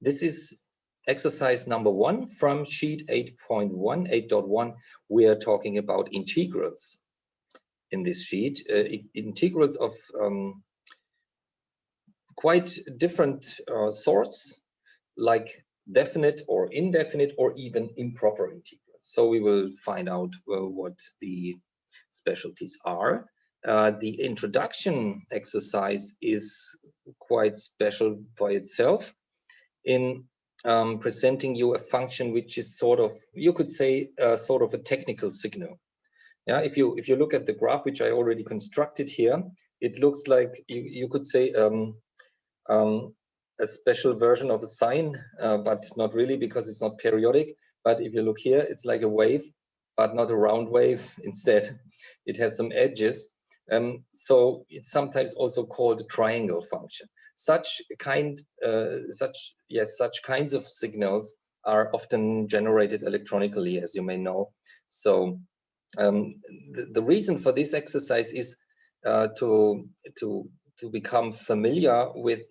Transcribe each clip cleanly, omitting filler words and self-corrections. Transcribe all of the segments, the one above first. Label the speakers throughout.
Speaker 1: This is exercise number 1 from sheet 8.1. We are talking about integrals in this sheet, integrals of quite different sorts, like definite or indefinite or even improper integrals. So we will find out what the specialties are. The introduction exercise is quite special by itself in presenting you a function which is sort of, you could say, sort of a technical signal. Yeah, if you look at the graph which I already constructed here, it looks like you could say a special version of a sine, but not really, because it's not periodic. But if you look here, it's like a wave, but not a round wave. Instead, it has some edges. So it's sometimes also called a triangle function. Such kinds of signals are often generated electronically, as you may know. So the reason for this exercise is to become familiar with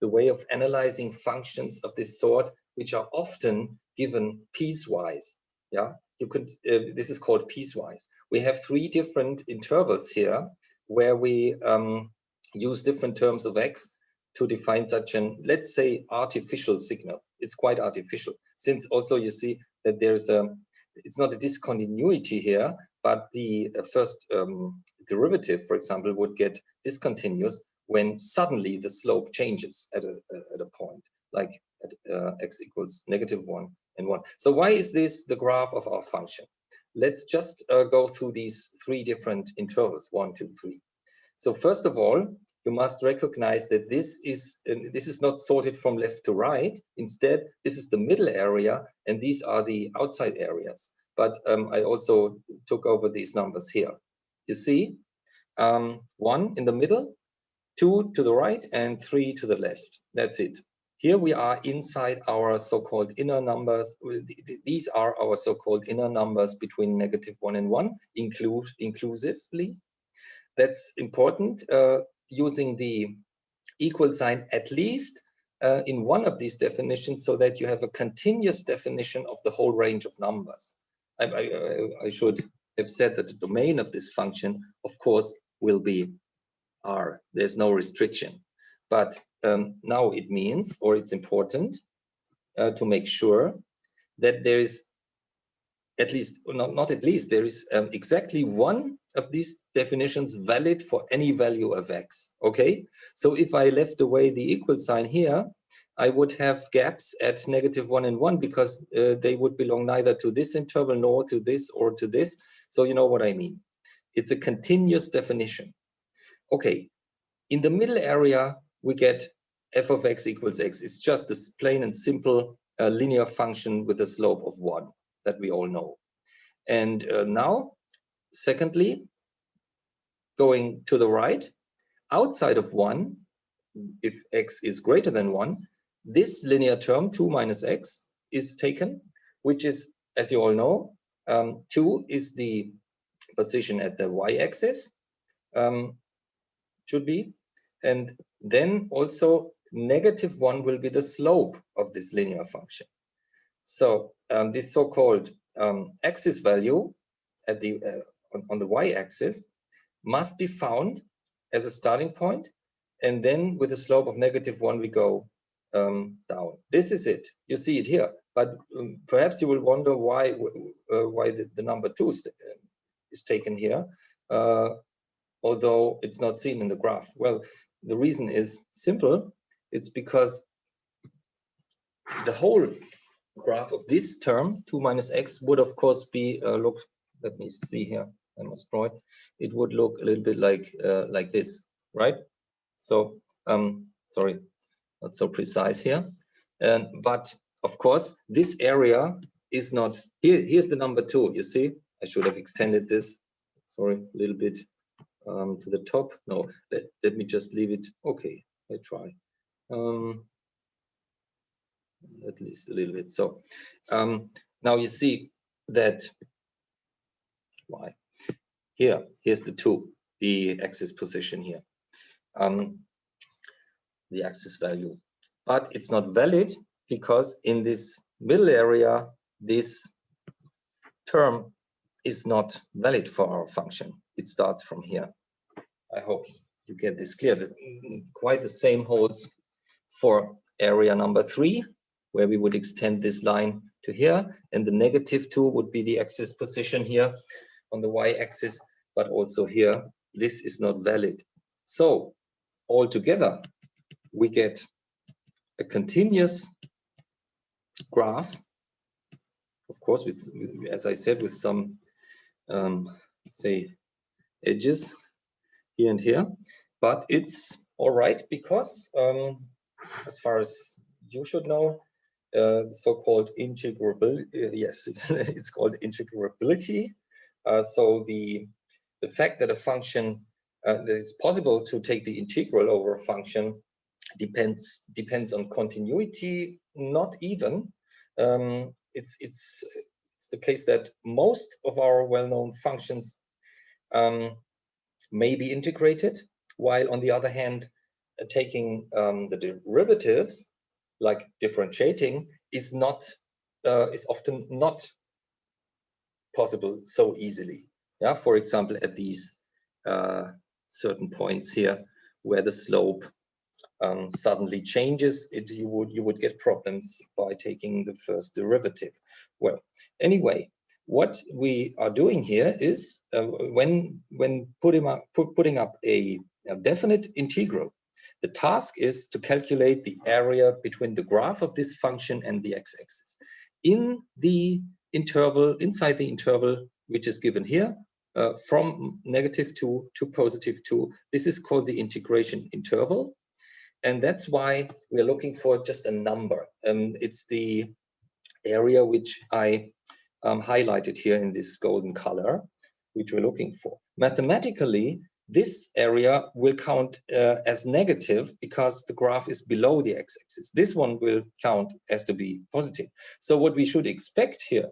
Speaker 1: the way of analyzing functions of this sort, which are often given piecewise. Yeah, you could. This is called piecewise. We have 3 different intervals here, where we use different terms of x to define such an, let's say, artificial signal. It's quite artificial, since also you see that there's it's not a discontinuity here, but the first derivative, for example, would get discontinuous when suddenly the slope changes at a point, like at x equals -1 and 1. So why is this the graph of our function? Let's just go through these 3 different intervals, 1, 2, 3. So first of all, you must recognize that this is not sorted from left to right. Instead, this is the middle area, and these are the outside areas. But I also took over these numbers here. You see, 1 in the middle, 2 to the right, and 3 to the left. That's it. Here we are inside our so-called inner numbers. These are our so-called inner numbers between -1 and 1, inclusively. That's important, using the equal sign at least in one of these definitions, so that you have a continuous definition of the whole range of numbers. I should have said that the domain of this function, of course, will be R. There's no restriction. But now it means, or it's important to make sure that there is at least, not at least, there is exactly one of these definitions valid for any value of x. Okay, so if I left away the equal sign here, I would have gaps at -1 and 1, because they would belong neither to this interval nor to this or to this. So you know what I mean. It's a continuous definition. Okay, in the middle area, we get f of x equals x. It's just this plain and simple linear function with a slope of 1 that we all know. And now, secondly, going to the right, outside of 1, if x is greater than 1, this linear term, 2 minus x, is taken, which is, as you all know, 2 is the position at the y-axis, should be, and then also -1 will be the slope of this linear function. So this so-called axis value at the on the y-axis must be found as a starting point, and then with a slope of -1 we go down. This is it. You see it here, but perhaps you will wonder why the number 2 is taken here, although it's not seen in the graph. Well, the reason is simple. It's because the whole graph of this term, 2 minus x, would of course be, look, let me see here, I must draw it. It would look a little bit like this, right? So, sorry, not so precise here. But of course, this area is not, here's the number 2, you see? I should have extended this, sorry, a little bit to the top. No, let me just leave it. Okay, I try. At least a little bit. So now you see that here's the 2, the axis position here, the axis value, but it's not valid because in this middle area, this term is not valid for our function. It starts from here. I hope you get this clear. Quite the same holds for area number 3, where we would extend this line to here, and the -2 would be the axis position here on the y-axis, but also here, this is not valid. So altogether, we get a continuous graph, of course, with as I said, with some, say, edges here and here, but it's all right because, as far as you should know, the so-called integrability, yes, it's called integrability. So the fact that a function, that it's possible to take the integral over a function depends on continuity, not even. It's the case that most of our well-known functions may be integrated, while on the other hand, taking the derivatives, like differentiating, is often not possible so easily. Yeah, for example, at these certain points here, where the slope suddenly changes, you would get problems by taking the first derivative. Well, anyway, what we are doing here is when putting up a definite integral, the task is to calculate the area between the graph of this function and the x-axis in the interval, inside the interval which is given here, from -2 to +2. This is called the integration interval. And that's why we're looking for just a number. It's the area which I highlighted here in this golden color, which we're looking for. Mathematically, this area will count as negative because the graph is below the x-axis. This one will count as to be positive. So what we should expect here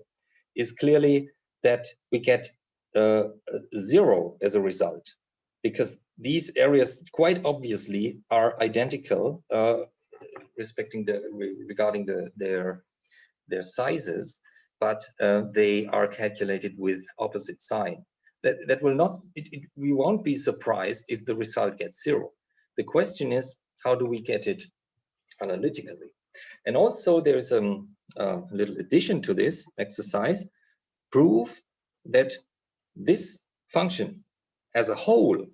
Speaker 1: is clearly that we get 0 as a result, because these areas quite obviously are identical regarding their sizes, but they are calculated with opposite sign. That will not, we won't be surprised if the result gets 0. The question is, how do we get it analytically? And also there's a little addition to this exercise. Prove that this function as a whole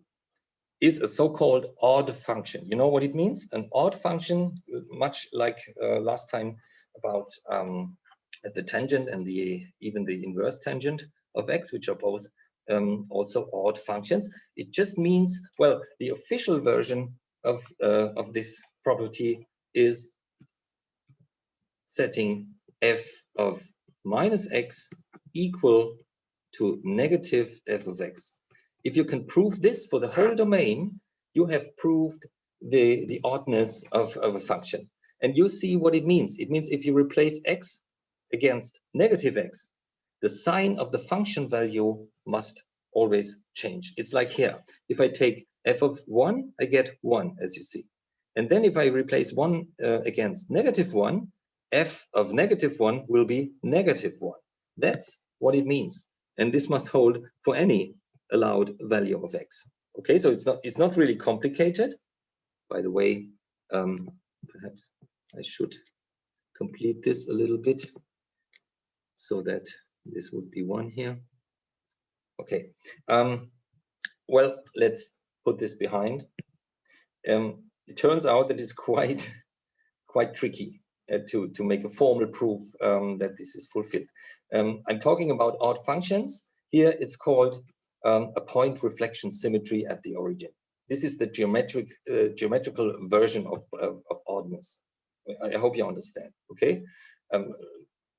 Speaker 1: is a so-called odd function. You know what it means? An odd function, much like last time about the tangent and even the inverse tangent of x, which are both also odd functions. It just means, well, the official version of this property is setting f of -x equal to -f of x. If you can prove this for the whole domain, you have proved the oddness of a function. And you see what it means. It means if you replace x against -x, the sign of the function value must always change. It's like here. If I take f of 1, I get 1, as you see. And then if I replace 1 against -1, f of -1 will be -1. That's what it means. And this must hold for any allowed value of x. Okay, so it's not really complicated. By the way, perhaps I should complete this a little bit so that this would be 1 here. Okay, well, let's put this behind. It turns out that it's quite tricky to make a formal proof that this is fulfilled. I'm talking about odd functions. Here it's called a point reflection symmetry at the origin. This is the geometrical version of oddness. I hope you understand. Okay,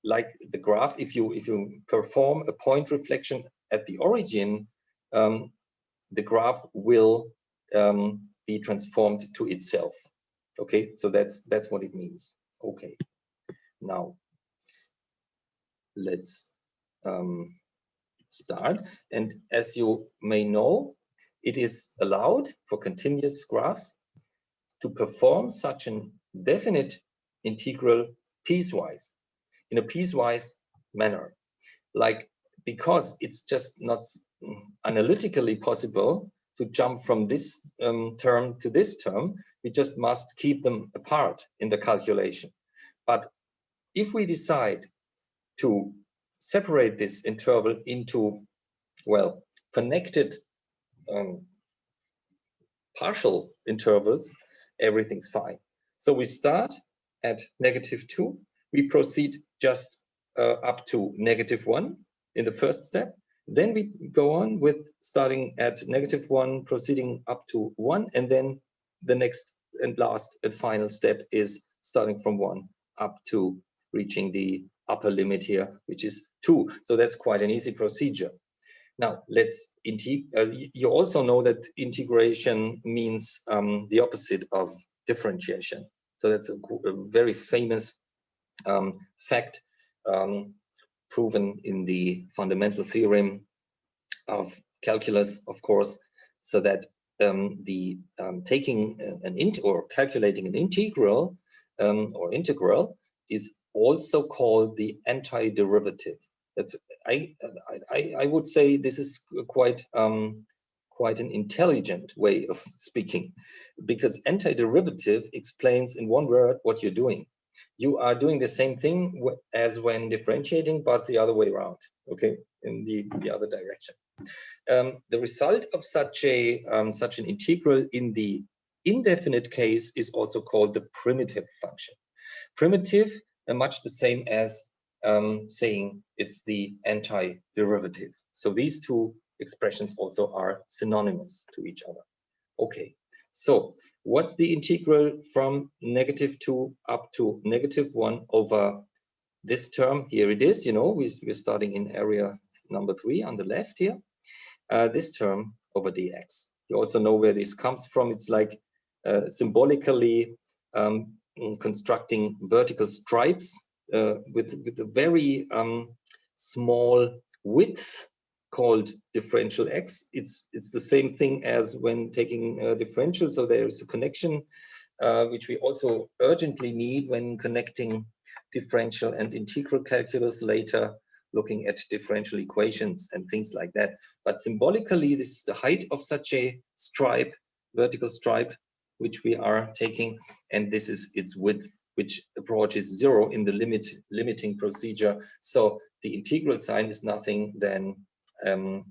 Speaker 1: like the graph, if you perform a point reflection at the origin, the graph will be transformed to itself. Okay, so that's what it means. Okay, now let's start. And as you may know, it is allowed for continuous graphs to perform such an definite integral piecewise, in a piecewise manner. Like, because it's just not analytically possible to jump from this term to this term, we just must keep them apart in the calculation. But if we decide to separate this interval into, well, connected partial intervals, everything's fine. So we start at -2, we proceed just up to -1 in the first step. Then we go on with starting at -1, proceeding up to 1, and then the next and last and final step is starting from 1 up to reaching the upper limit here, which is 2. So that's quite an easy procedure. Now, let's you also know that integration means the opposite of differentiation. So that's a very famous fact proven in the fundamental theorem of calculus, of course, so that taking or calculating an integral or integral is also called the antiderivative. That's I would say this is quite an intelligent way of speaking, because antiderivative explains in one word what you're doing. You are doing the same thing as when differentiating, but the other way around, okay, in the other direction. The result of such an integral in the indefinite case is also called the primitive function. Primitive, much the same as saying it's the antiderivative. So these two expressions also are synonymous to each other. Okay, so what's the integral from -2 up to -1 over this term? Here it is, you know, we're starting in area number 3 on the left here. This term over dx. You also know where this comes from. It's like symbolically constructing vertical stripes with a very small width called differential x. It's the same thing as when taking a differential. So there is a connection which we also urgently need when connecting differential and integral calculus later, looking at differential equations and things like that. But symbolically, this is the height of such a stripe, vertical stripe, which we are taking, and this is its width, which approaches 0 in the limiting procedure. So the integral sign is nothing than a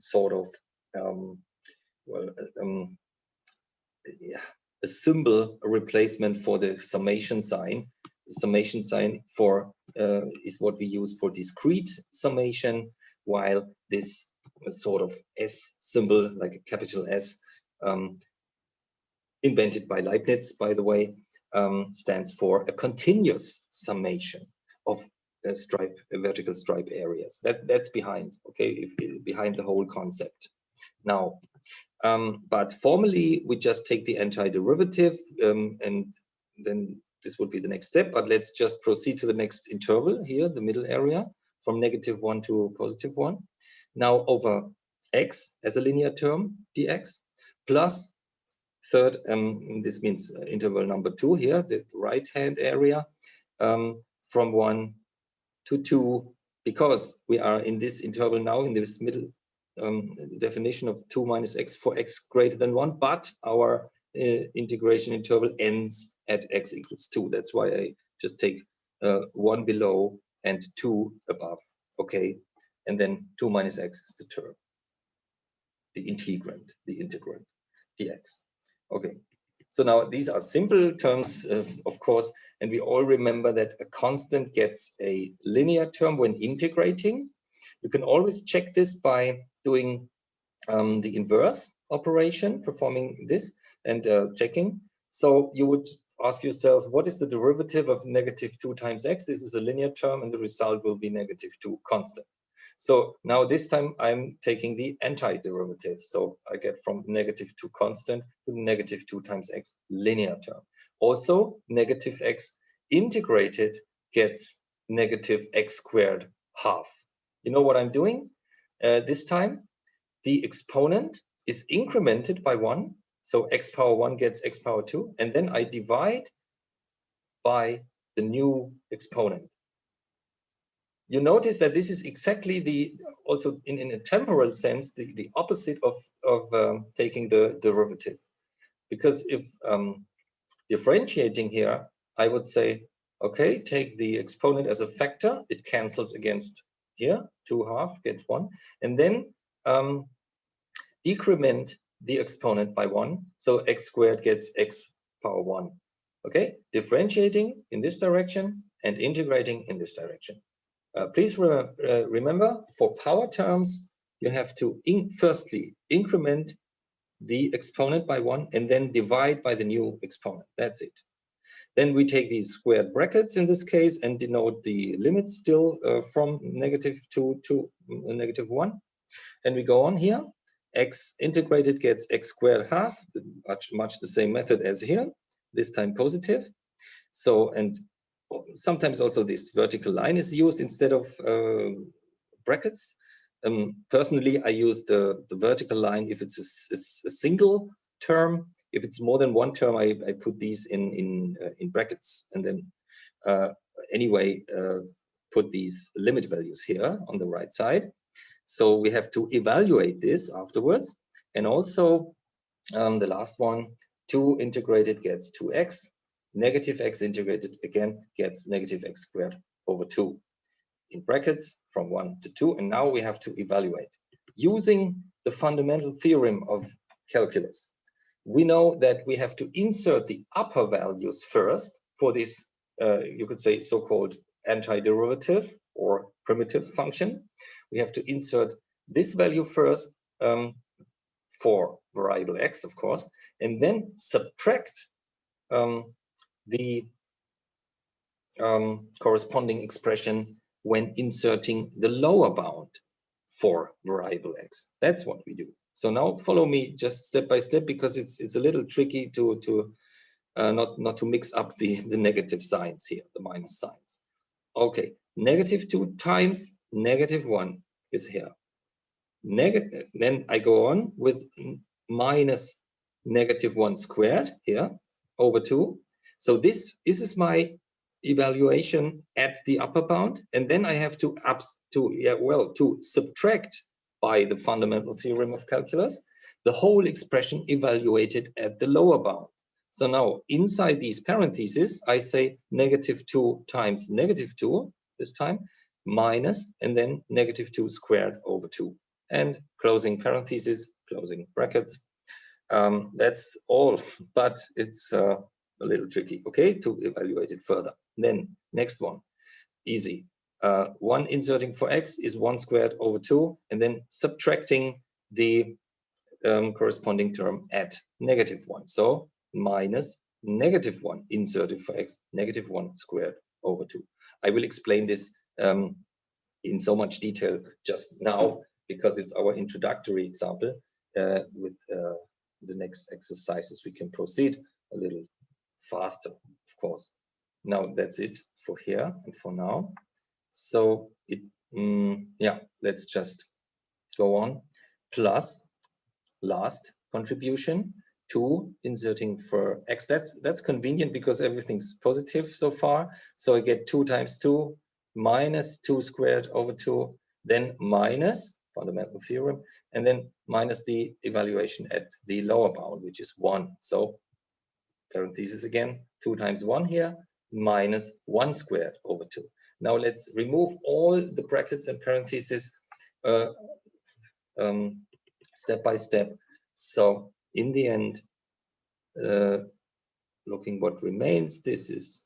Speaker 1: symbol, a replacement for the summation sign. The summation sign is what we use for discrete summation, while this sort of S symbol, like a capital S, invented by Leibniz, by the way, stands for a continuous summation of vertical stripe areas. That's behind, okay, behind the whole concept. Now, but formally, we just take the antiderivative, and then this would be the next step. But let's just proceed to the next interval here, the middle area, from -1 to +1. Now over x as a linear term, dx, plus third, this means interval number 2 here, the right-hand area, from 1 to 2, because we are in this interval now, in this middle definition of 2 minus x for x greater than 1, but our integration interval ends at x equals 2. That's why I just take 1 below and 2 above, okay? And then 2 minus x is the term, the integrand, dx. Okay, so now these are simple terms, of course, and we all remember that a constant gets a linear term when integrating. You can always check this by doing the inverse operation, performing this and checking. So you would ask yourselves, what is the derivative of -2 times x? This is a linear term, and the result will be -2 constant. So now this time I'm taking the antiderivative. So I get from -2 constant to -2 times x linear term. Also, -x integrated gets -x² half. You know what I'm doing? This time, the exponent is incremented by 1. So x power 1 gets x power 2. And then I divide by the new exponent. You notice that this is exactly also in a temporal sense, the opposite of taking the derivative. Because if differentiating here, I would say, okay, take the exponent as a factor, it cancels against here, 2/2 gets 1, and then decrement the exponent by 1, so x squared gets x power 1. Okay, differentiating in this direction and integrating in this direction. Please remember, for power terms, you have to firstly increment the exponent by 1 and then divide by the new exponent. That's it. Then we take these squared brackets in this case and denote the limits still from -2 to -1. And we go on here. X integrated gets x squared half, much the same method as here, this time positive. So, and sometimes also this vertical line is used instead of brackets. Personally, I use the vertical line if it's a single term. If it's more than one term, I put these in brackets, and then anyway put these limit values here on the right side. So we have to evaluate this afterwards. And also the last one, 2 integrated gets 2x, negative x integrated again gets negative x squared over 2. In brackets from 1 to 2, and now we have to evaluate. Using the fundamental theorem of calculus, we know that we have to insert the upper values first for this, you could say, so-called antiderivative or primitive function. We have to insert this value first for variable x, of course, and then subtract the corresponding expression when inserting the lower bound for variable x. That's what we do. So now follow me just step by step, because it's a little tricky to not to mix up the negative signs here, the minus signs. Okay, -2 times -1 is here. Then I go on with minus -1 squared here over 2. So this is my evaluation at the upper bound, and then I have to subtract by the fundamental theorem of calculus the whole expression evaluated at the lower bound. So now inside these parentheses I say -2 times -2 this time, minus, and then -2 squared over 2, and closing parentheses, closing brackets. That's all, but it's a little tricky, okay, to evaluate it further. Then next one, easy. 1 inserting for x is 1 squared over 2, and then subtracting the corresponding term at -1. So minus -1 inserted for x, -1 squared over 2. I will explain this in so much detail just now, because it's our introductory example. With the next exercises, we can proceed a little faster, of course. Now that's it for here and for now. So yeah, let's just go on. Plus last contribution, 2 inserting for x. That's convenient because everything's positive so far. So I get 2 times 2 minus 2 squared over 2, then minus fundamental theorem, and then minus the evaluation at the lower bound, which is 1. So parentheses again, 2 times 1 here, minus 1 squared over 2. Now let's remove all the brackets and parentheses step by step. So in the end, looking what remains, this is,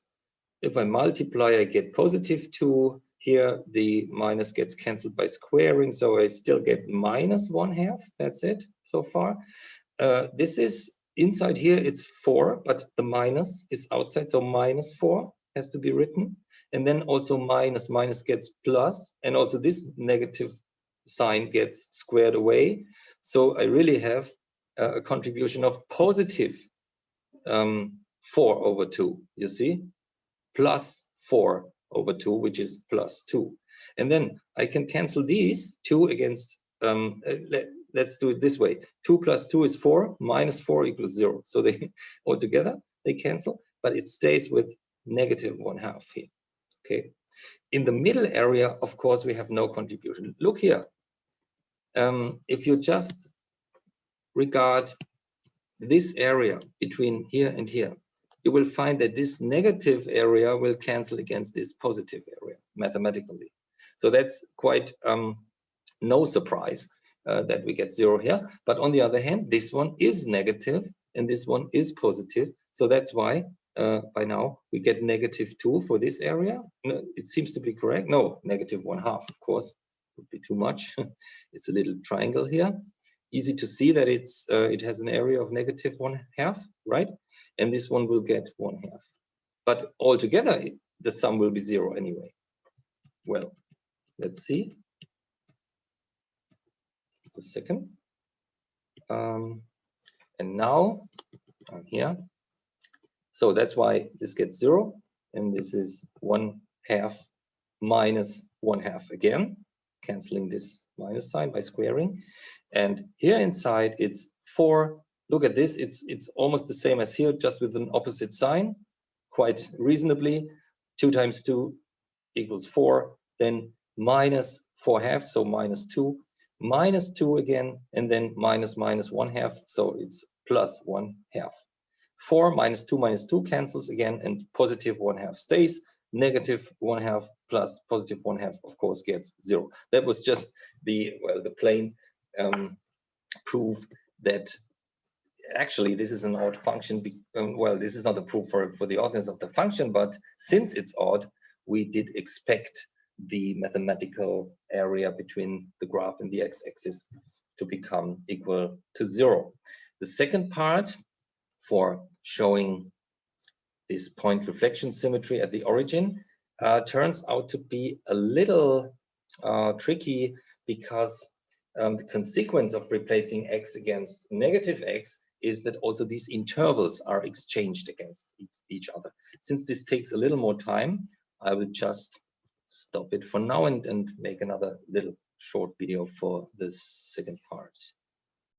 Speaker 1: if I multiply, I get +2. Here, the minus gets cancelled by squaring, so I still get -1/2. That's it so far. This is inside here, it's 4, but the minus is outside, so -4 has to be written. And then also minus gets plus, and also this negative sign gets squared away. So I really have a contribution of +4 over 2, you see? +4 over 2, which is +2. And then I can cancel these 2 against, let's do it this way. 2 plus 2 is 4, -4 equals 0. So they all together, they cancel, but it stays with negative 1/2 here. Okay. In the middle area, of course, we have no contribution. Look here. If you just regard this area between here and here, you will find that this negative area will cancel against this positive area mathematically. So that's quite no surprise that we get 0 here. But on the other hand, this one is negative and this one is positive. So that's why by now we get -2 for this area. No, it seems to be correct. No, -1/2, of course, would be too much. It's a little triangle here. Easy to see that it has an area of -1/2, right? And this one will get 1/2. But altogether, the sum will be 0 anyway. Well, let's see. Just a second. And now I'm here. So that's why this gets 0. And this is 1/2 minus 1/2 again, canceling this minus sign by squaring. And here inside it's 4. Look at this, it's almost the same as here, just with an opposite sign, quite reasonably. 2 times 2 equals 4, then minus 4/2, so -2, -2 again, and then minus 1/2, so it's plus 1/2. 4 minus 2 cancels again, and positive 1/2 stays. -1/2 plus positive 1/2, of course, gets 0. That was just the plain proof that actually this is an odd function. Well, this is not a proof for the oddness of the function, but since it's odd, we did expect the mathematical area between the graph and the x-axis to become equal to 0. The second part, for showing this point reflection symmetry at the origin, turns out to be a little tricky, because the consequence of replacing x against -x is that also these intervals are exchanged against each other. Since this takes a little more time, I will just stop it for now and make another little short video for the second part.